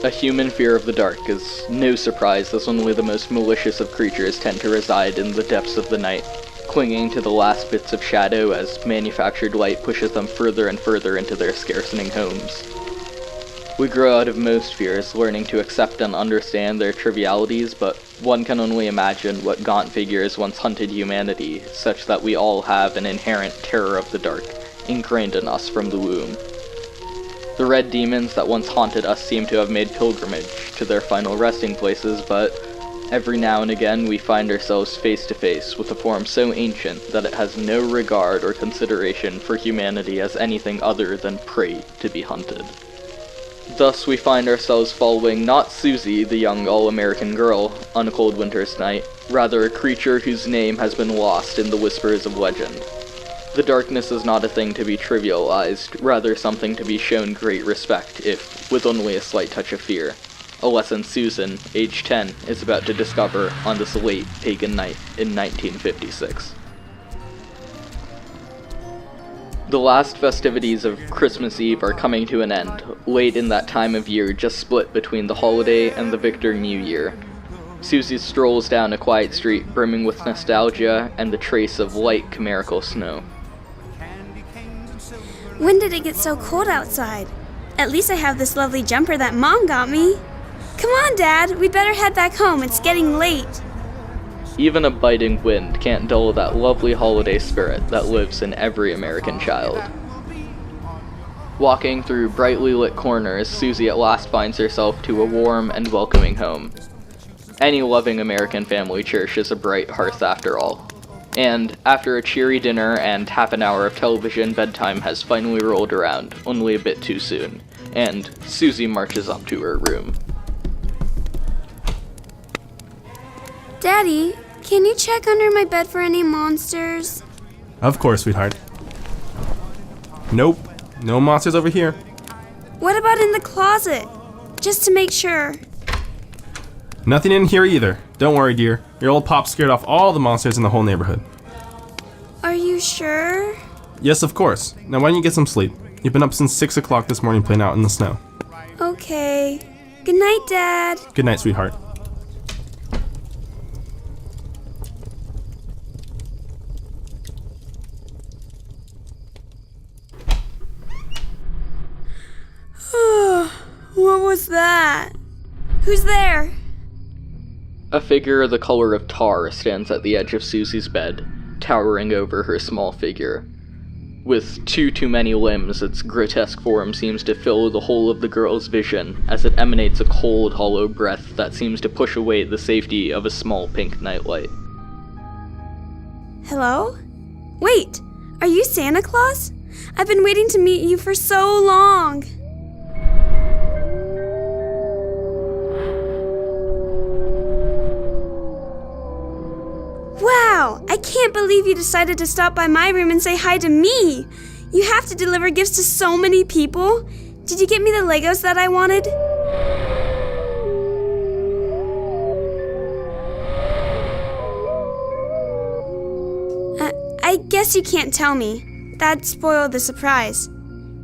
A human fear of the dark is no surprise, as only the most malicious of creatures tend to reside in the depths of the night, clinging to the last bits of shadow as manufactured light pushes them further and further into their scarcening homes. We grow out of most fears, learning to accept and understand their trivialities, but one can only imagine what gaunt figures once hunted humanity, such that we all have an inherent terror of the dark, ingrained in us from the womb. The red demons that once haunted us seem to have made pilgrimage to their final resting places, but every now and again we find ourselves face to face with a form so ancient that it has no regard or consideration for humanity as anything other than prey to be hunted. Thus we find ourselves following not Susie, the young all-American girl, on a cold winter's night, rather a creature whose name has been lost in the whispers of legend. The darkness is not a thing to be trivialized, rather something to be shown great respect, if with only a slight touch of fear. A lesson Susan, age 10, is about to discover on this late pagan night in 1956. The last festivities of Christmas Eve are coming to an end, late in that time of year just split between the holiday and the Victor New Year. Susie strolls down a quiet street brimming with nostalgia and the trace of light chimerical snow. When did it get so cold outside? At least I have this lovely jumper that Mom got me. Come on, Dad, we'd better head back home. It's getting late. Even a biting wind can't dull that lovely holiday spirit that lives in every American child. Walking through brightly lit corners, Susie at last finds herself to a warm and welcoming home. Any loving American family cherishes a bright hearth after all. And after a cheery dinner and half an hour of television, bedtime has finally rolled around, only a bit too soon, and Susie marches up to her room. Daddy, can you check under my bed for any monsters? Of course, sweetheart. Nope, no monsters over here. What about in the closet? Just to make sure. Nothing in here either. Don't worry, dear. Your old pop scared off all the monsters in the whole neighborhood. Are you sure? Yes, of course. Now why don't you get some sleep? You've been up since 6 o'clock this morning playing out in the snow. Okay. Good night, Dad. Good night, sweetheart. What was that? Who's there? A figure the color of tar stands at the edge of Susie's bed, towering over her small figure. With too many limbs, its grotesque form seems to fill the whole of the girl's vision, as it emanates a cold, hollow breath that seems to push away the safety of a small pink nightlight. Hello? Wait, are you Santa Claus? I've been waiting to meet you for so long. Wow, I can't believe you decided to stop by my room and say hi to me. You have to deliver gifts to so many people. Did you get me the Legos that I wanted? I guess you can't tell me. That'd spoil the surprise.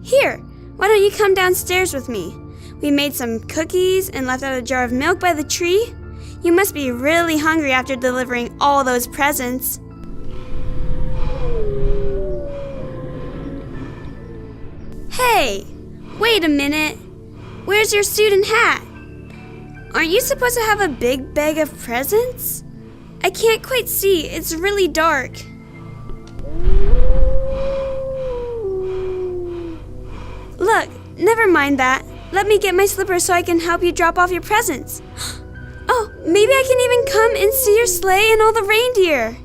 Here, why don't you come downstairs with me? We made some cookies and left out a jar of milk by the tree. You must be really hungry after delivering all those presents. Hey, wait a minute. Where's your suit and hat? Aren't you supposed to have a big bag of presents? I can't quite see. It's really dark. Look, never mind that. Let me get my slippers so I can help you drop off your presents. Oh, maybe I can even come and see your sleigh and all the reindeer.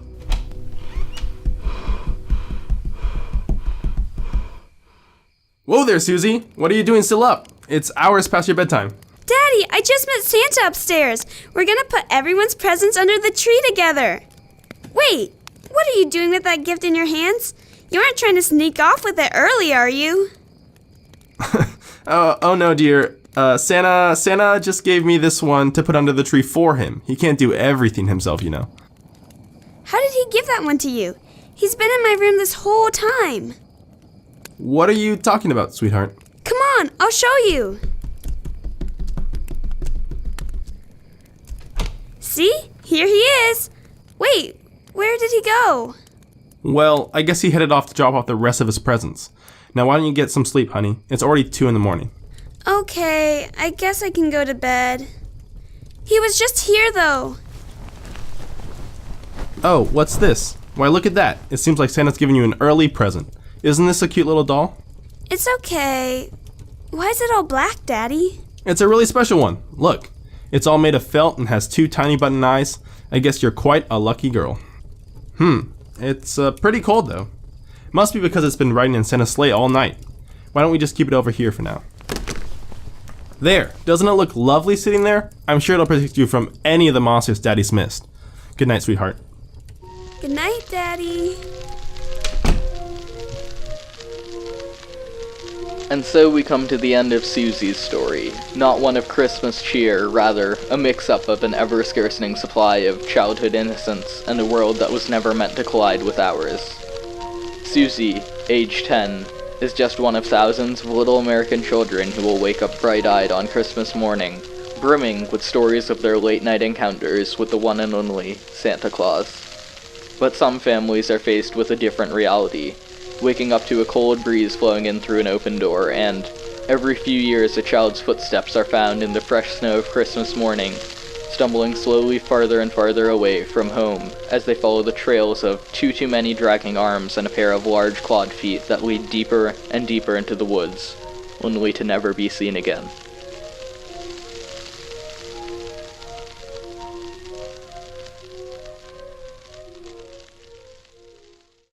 Whoa there, Susie. What are you doing still up? It's hours past your bedtime. Daddy, I just met Santa upstairs. We're gonna put everyone's presents under the tree together. Wait, what are you doing with that gift in your hands? You aren't trying to sneak off with it early, are you? Oh no, dear. Santa just gave me this one to put under the tree for him. He can't do everything himself, you know. How did he give that one to you? He's been in my room this whole time. What are you talking about, sweetheart? Come on, I'll show you. See? Here he is. Wait, where did he go? Well, I guess he headed off to drop off the rest of his presents. Now why don't you get some sleep, honey? It's already 2 in the morning. Okay, I guess I can go to bed. He was just here, though. Oh, what's this? Why, look at that. It seems like Santa's giving you an early present. Isn't this a cute little doll? It's okay. Why is it all black, Daddy? It's a really special one. Look, it's all made of felt and has 2 tiny button eyes. I guess you're quite a lucky girl. It's pretty cold though. Must be because it's been riding in Santa's sleigh all night. Why don't we just keep it over here for now? There, doesn't it look lovely sitting there? I'm sure it'll protect you from any of the monsters Daddy's missed. Good night, sweetheart. Good night, Daddy. And so we come to the end of Susie's story, not one of Christmas cheer, rather a mix-up of an ever-scarcening supply of childhood innocence and a world that was never meant to collide with ours. Susie, age 10, is just one of thousands of little American children who will wake up bright-eyed on Christmas morning, brimming with stories of their late-night encounters with the one and only Santa Claus. But some families are faced with a different reality, waking up to a cold breeze blowing in through an open door, and every few years a child's footsteps are found in the fresh snow of Christmas morning, stumbling slowly farther and farther away from home as they follow the trails of too many dragging arms and a pair of large clawed feet that lead deeper and deeper into the woods, only to never be seen again.